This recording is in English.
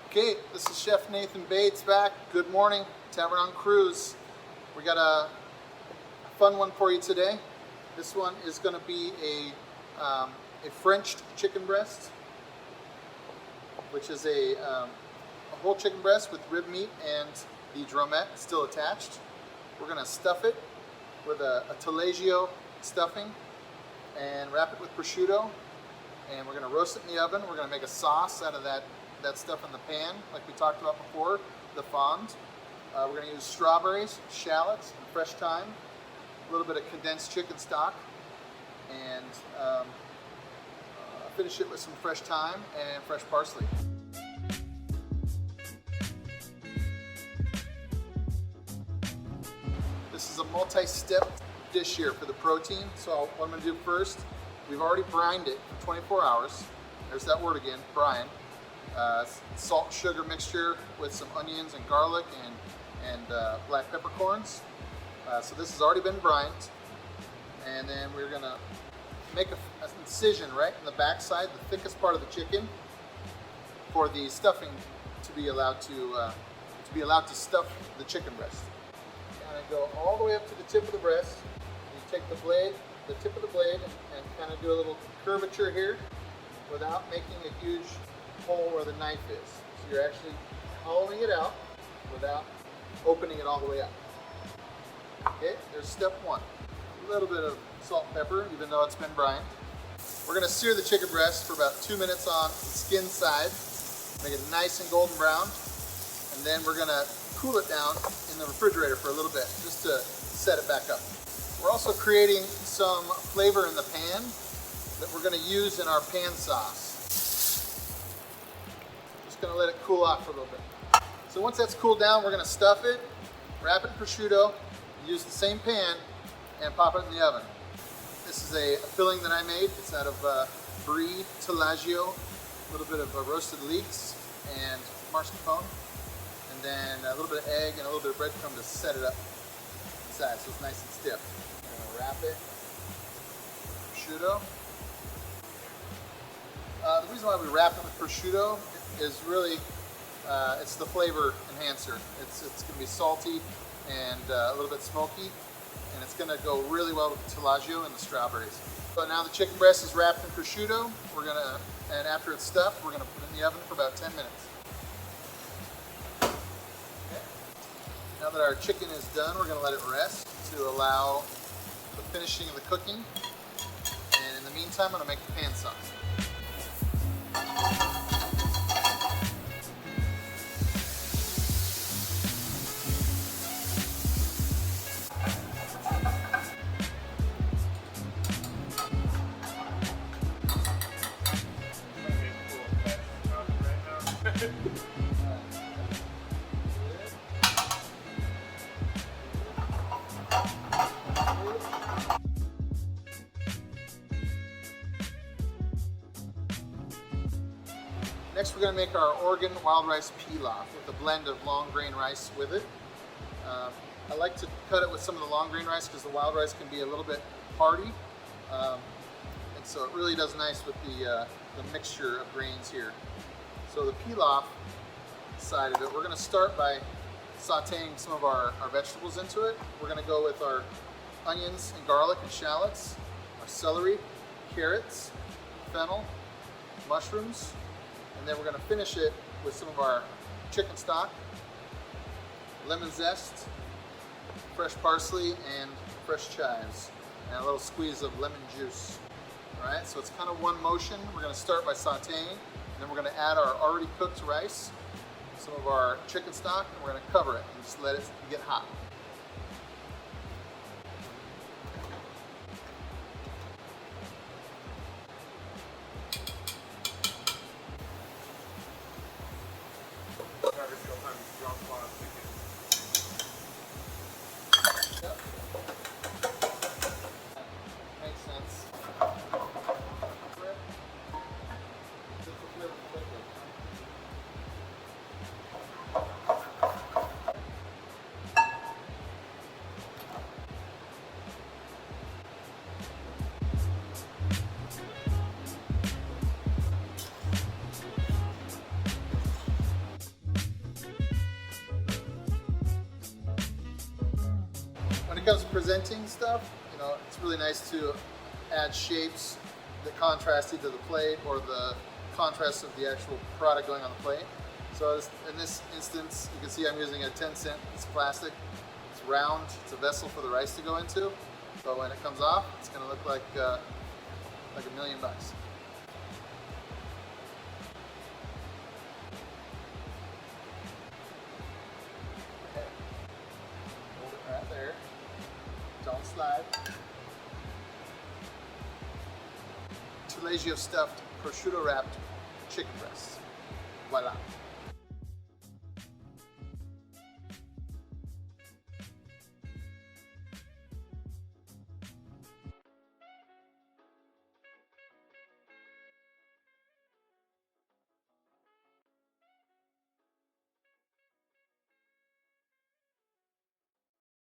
Okay, this is Chef Nathan Bates back. Good morning, Tavern on Cruise. We got a fun one for you today. This one is going to be a Frenched chicken breast, which is a whole chicken breast with rib meat and the drumette still attached. We're going to stuff it with a taleggio stuffing and wrap it with prosciutto, and we're going to roast it in the oven. We're going to make a sauce out of that stuff in the pan, like we talked about before, the fond. We're going to use strawberries, shallots, and fresh thyme, a little bit of condensed chicken stock, and finish it with some fresh thyme and fresh parsley. This is a multi-step dish here for the protein. So what I'm going to do first, we've already brined it for 24 hours. There's that word again, brine. Salt sugar mixture with some onions and garlic and black peppercorns. So this has already been brined. And then we're going to make an incision right in the back side, the thickest part of the chicken, for the stuffing to be allowed to stuff the chicken breast. Kind of go all the way up to the tip of the breast. You take the tip of the blade, and kind of do a little curvature here without making a huge hole where the knife is. So you're actually hollowing it out without opening it all the way up. Okay, there's step one. A little bit of salt and pepper, even though it's been brined. We're going to sear the chicken breast for about 2 minutes on the skin side, make it nice and golden brown, and then we're going to cool it down in the refrigerator for a little bit, just to set it back up. We're also creating some flavor in the pan that we're going to use in our pan sauce. Just going to let it cool off for a little bit. So once that's cooled down, we're going to stuff it, wrap it in prosciutto, use the same pan, and pop it in the oven. This is a filling that I made. It's out of brie, taleggio, a little bit of roasted leeks, and mascarpone, and then a little bit of egg and a little bit of breadcrumb to set it up inside so it's nice and stiff. I'm going to wrap it with prosciutto. The reason why we wrap it with prosciutto is really it's the flavor enhancer. It's going to be salty and a little bit smoky, and it's going to go really well with the taleggio and the strawberries. So now the chicken breast is wrapped in prosciutto. And after it's stuffed, we're going to put it in the oven for about 10 minutes. Okay. Now that our chicken is done, we're going to let it rest to allow the finishing of the cooking. And in the meantime, I'm going to make the pan sauce. Next, we're going to make our Oregon wild rice pilaf with a blend of long grain rice with it. I like to cut it with some of the long grain rice because the wild rice can be a little bit hearty, and so it really does nice with the mixture of grains here. So the pilaf side of it, we're going to start by sauteing some of our vegetables into it. We're going to go with our onions and garlic and shallots, our celery, carrots, fennel, mushrooms, and then we're going to finish it with some of our chicken stock, lemon zest, fresh parsley, and fresh chives, and a little squeeze of lemon juice. All right, so it's kind of one motion. We're going to start by sauteing, and then we're going to add our already cooked rice, some of our chicken stock, and we're going to cover it and just let it get hot. Yep. Makes sense. comes to presenting stuff, you know, it's really nice to add shapes that contrast either the plate or the contrast of the actual product going on the plate. So in this instance, you can see I'm using a 10-cent piece of plastic. It's round, it's a vessel for the rice to go into. So when it comes off, it's gonna look like $1 million. Okay. Hold it right there. Don't slide. Taleggio stuffed prosciutto wrapped chicken breasts. Voila.